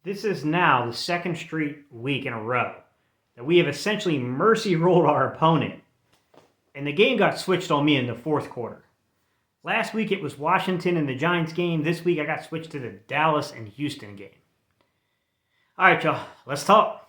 This is now the second straight week in a row that we have essentially mercy rolled our opponent, and the game got switched on me in the fourth quarter. Last week it was Washington and the Giants game. This week I got switched to the Dallas and Houston game. All right, y'all, let's talk.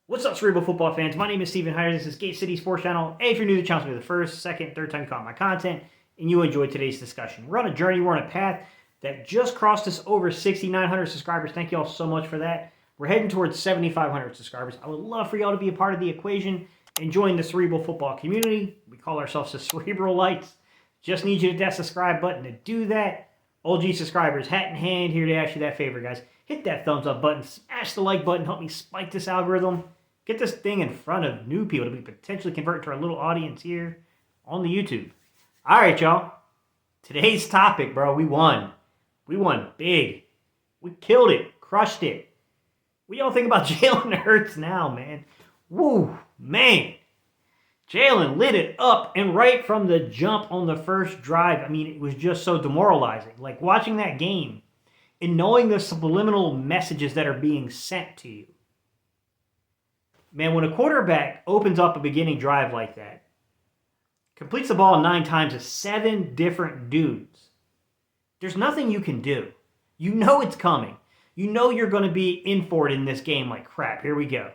What's up, Cerebral Football fans? My name is Steven Hyder. This is Gate City Sports Channel. Hey, if you're new to the channel, the first, second, third time you caught my content, and you enjoyed today's discussion. We're on a journey. We're on a path that just crossed us over 6,900 subscribers. Thank you all so much for that. We're heading towards 7,500 subscribers. I would love for y'all to be a part of the equation and join the Cerebral Football community. We call ourselves the Cerebral Lights. Just need you to hit that subscribe button to do that. OG subscribers, hat in hand, here to ask you that favor, guys. Hit that thumbs up button, smash the like button, help me spike this algorithm. Get this thing in front of new people to be potentially converted to our little audience here on the YouTube. All right, y'all. Today's topic, bro, we won. We won big. We killed it, crushed it. What y'all think about Jalen Hurts now, man? Woo, man. Jalen lit it up, and right from the jump on the first drive, I mean, it was just so demoralizing. Like watching that game and knowing the subliminal messages that are being sent to you. Man, when a quarterback opens up a beginning drive like that, completes the ball 9 times to 7 different dudes, there's nothing you can do. You know it's coming. You know you're going to be in for it in this game like crap. Here we go.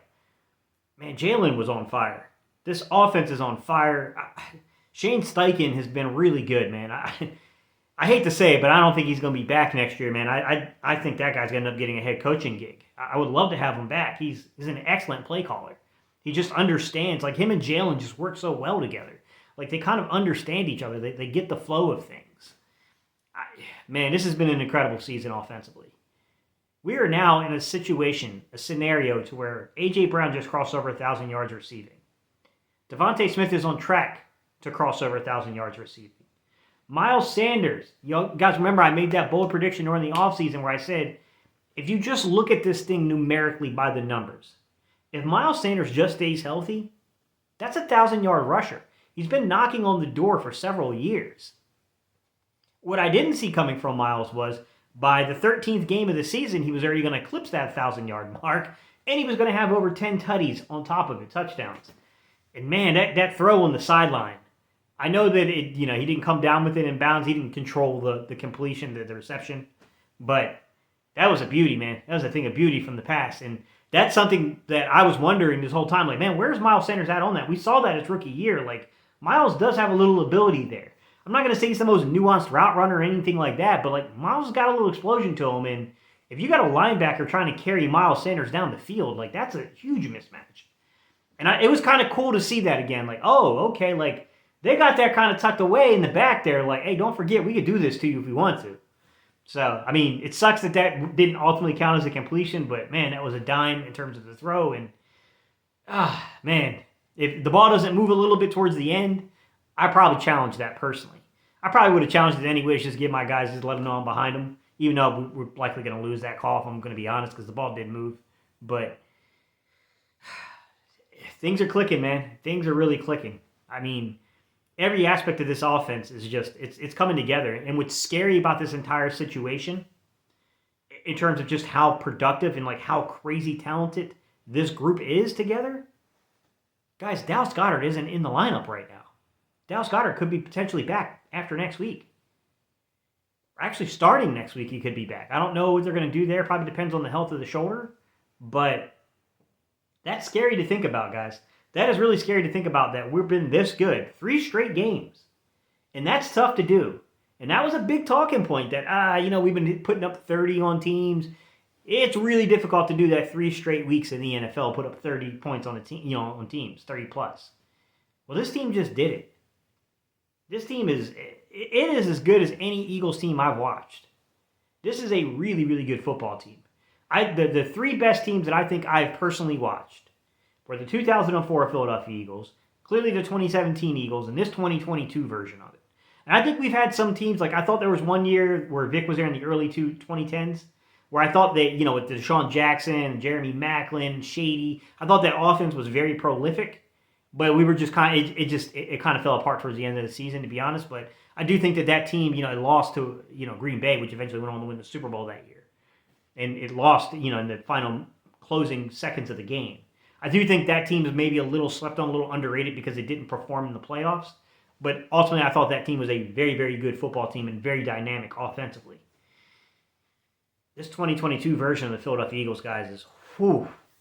Man, Jalen was on fire. This offense is on fire. Shane Steichen has been really good, man. I hate to say it, but I don't think he's going to be back next year, man. I think that guy's going to end up getting a head coaching gig. I would love to have him back. He's an excellent play caller. He just understands. Like, him and Jalen just work so well together. Like, they kind of understand each other. They get the flow of things. Man, this has been an incredible season offensively. We are now in a scenario to where A.J. Brown just crossed over 1,000 yards receiving. Devontae Smith is on track to cross over 1,000 yards receiving. Miles Sanders, you guys remember I made that bold prediction during the offseason where I said, if you just look at this thing numerically by the numbers, if Miles Sanders just stays healthy, that's a 1,000-yard rusher. He's been knocking on the door for several years. What I didn't see coming from Miles was by the 13th game of the season, he was already going to eclipse that 1,000-yard mark, and he was going to have over 10 tutties on top of it, touchdowns. And man, that throw on the sideline, I know that he didn't come down with it in bounds. He didn't control the completion, the reception. But that was a beauty, man. That was a thing of beauty from the past. And that's something that I was wondering this whole time. Like, man, where's Miles Sanders at on that? We saw that his rookie year. Like, Miles does have a little ability there. I'm not going to say he's the most nuanced route runner or anything like that, but, like, Miles has got a little explosion to him. And if you got a linebacker trying to carry Miles Sanders down the field, like, that's a huge mismatch. And it was kind of cool to see that again. Like, oh, okay, like, they got that kind of tucked away in the back there. Like, hey, don't forget, we could do this to you if we want to. So, I mean, it sucks that didn't ultimately count as a completion, but, man, that was a dime in terms of the throw. And, man, if the ball doesn't move a little bit towards the end, I probably challenged that personally. I probably would have challenged it anyways, just give my guys, just let them know I'm behind them, even though we're likely going to lose that call if I'm going to be honest, because the ball did move. But things are clicking, man. Things are really clicking. I mean, every aspect of this offense is just, it's coming together. And what's scary about this entire situation, in terms of just how productive and like how crazy talented this group is together, guys, Dallas Goedert isn't in the lineup right now. Dallas Goedert could be potentially back after next week. Actually, starting next week, he could be back. I don't know what they're going to do there. Probably depends on the health of the shoulder. But that's scary to think about, guys. That is really scary to think about, that we've been this good. 3 straight games. And that's tough to do. And that was a big talking point that, we've been putting up 30 on teams. It's really difficult to do that 3 straight weeks in the NFL, put up 30 points on a team, on teams, 30 plus. Well, this team just did it. This team is as good as any Eagles team I've watched. This is a really, really good football team. The 3 best teams that I think I've personally watched were the 2004 Philadelphia Eagles, clearly the 2017 Eagles, and this 2022 version of it. And I think we've had some teams, like I thought there was one year where Vic was there in the early 2010s, where I thought that, with Deshaun Jackson, Jeremy Maclin, Shady, I thought that offense was very prolific, but we were just it kind of fell apart towards the end of the season, to be honest. But I do think that team, lost to, Green Bay, which eventually went on to win the Super Bowl that year. And it lost, in the final closing seconds of the game. I do think that team is maybe a little slept on, a little underrated because they didn't perform in the playoffs. But ultimately, I thought that team was a very, very good football team and very dynamic offensively. This 2022 version of the Philadelphia Eagles, guys, is,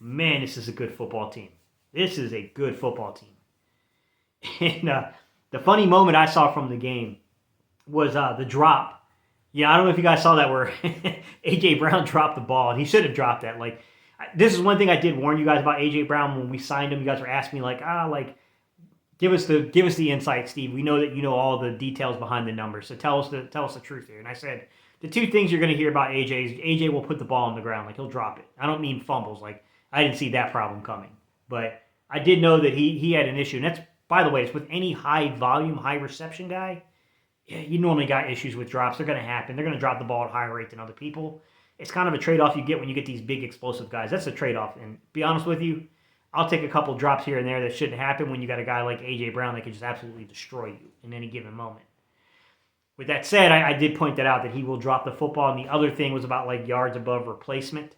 man, this is a good football team. This is a good football team. And the funny moment I saw from the game was the drop. Yeah, I don't know if you guys saw that where A.J. Brown dropped the ball, and he should have dropped that. Like, this is one thing I did warn you guys about A.J. Brown when we signed him. You guys were asking me, give us the insight, Steve. We know that you know all the details behind the numbers, so tell us the truth here. And I said, the two things you're going to hear about AJ is AJ will put the ball on the ground, like he'll drop it. I don't mean fumbles, like I didn't see that problem coming. But I did know that he had an issue. And that's, by the way, it's with any high volume, high reception guy, you normally got issues with drops. They're going to happen. They're going to drop the ball at a higher rate than other people. It's kind of a trade-off you get when you get these big explosive guys. That's a trade-off. And be honest with you, I'll take a couple drops here and there that shouldn't happen when you got a guy like A.J. Brown that can just absolutely destroy you in any given moment. With that said, I did point that out, that he will drop the football. And the other thing was about like yards above replacement,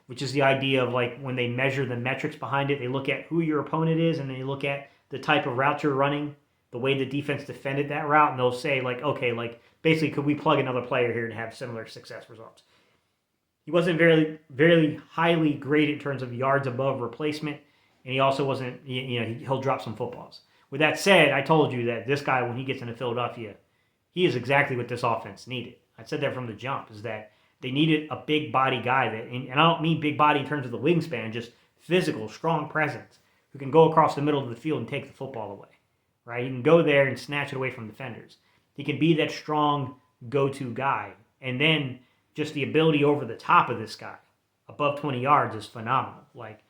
which is the idea of like when they measure the metrics behind it, they look at who your opponent is and they look at the type of route you're running, the way the defense defended that route, and they'll say like, okay, like basically could we plug another player here and have similar success results? He wasn't very, very highly graded in terms of yards above replacement, and he also wasn't, he'll drop some footballs. With that said, I told you that this guy, when he gets into Philadelphia, he is exactly what this offense needed. I said that from the jump, is that they needed a big body guy that, and I don't mean big body in terms of the wingspan, just physical, strong presence, who can go across the middle of the field and take the football away, right? He can go there and snatch it away from defenders. He can be that strong go-to guy. And then just the ability over the top of this guy, above 20 yards, is phenomenal. Like,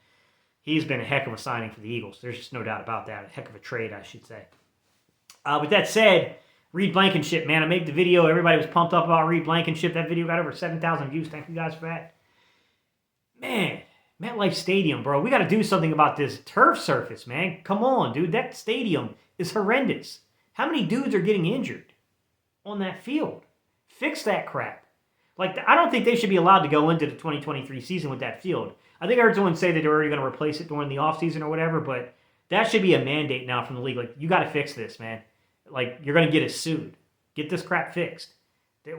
he's been a heck of a signing for the Eagles. There's just no doubt about that. A heck of a trade, I should say. With that said, Reed Blankenship, man, I made the video. Everybody was pumped up about Reed Blankenship. That video got over 7,000 views. Thank you guys for that. Man, MetLife Stadium, bro. We got to do something about this turf surface, man. Come on, dude. That stadium is horrendous. How many dudes are getting injured on that field? Fix that crap. Like, I don't think they should be allowed to go into the 2023 season with that field. I think I heard someone say that they're already going to replace it during the offseason or whatever, but that should be a mandate now from the league. Like, you got to fix this, man. Like, you're going to get us sued. Get this crap fixed.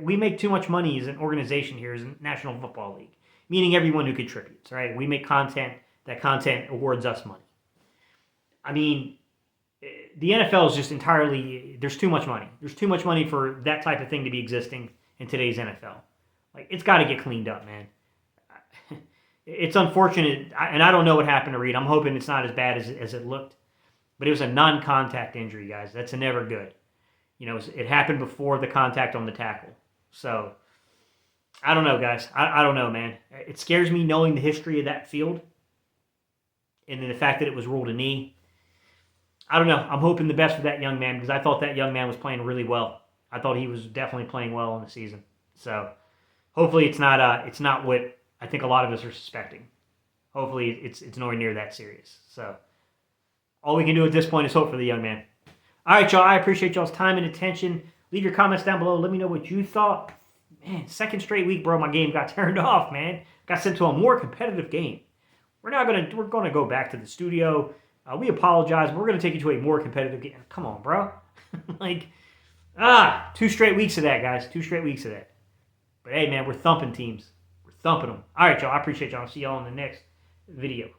We make too much money as an organization here, as a National Football League, meaning everyone who contributes, right? We make content. That content awards us money. I mean, the NFL is just entirely, there's too much money. There's too much money for that type of thing to be existing in today's NFL. Like, it's got to get cleaned up, man. It's unfortunate, and I don't know what happened to Reed. I'm hoping it's not as bad as it looked. But it was a non-contact injury, guys. That's never good. It happened before the contact on the tackle. So, I don't know, guys. I don't know, man. It scares me knowing the history of that field. And then the fact that it was ruled a knee. I don't know. I'm hoping the best for that young man because I thought that young man was playing really well. I thought he was definitely playing well in the season. So, hopefully it's not what I think a lot of us are suspecting. Hopefully it's nowhere near that serious. So, all we can do at this point is hope for the young man. All right, y'all. I appreciate y'all's time and attention. Leave your comments down below. Let me know what you thought. Man, second straight week, bro, my game got turned off, man. Got sent to a more competitive game. We're gonna go back to the studio. We apologize, but we're gonna take you to a more competitive game. Come on, bro. 2 straight weeks of that, guys. 2 straight weeks of that. But hey, man, we're thumping teams. We're thumping them. All right, y'all. I appreciate y'all. I'll see y'all in the next video.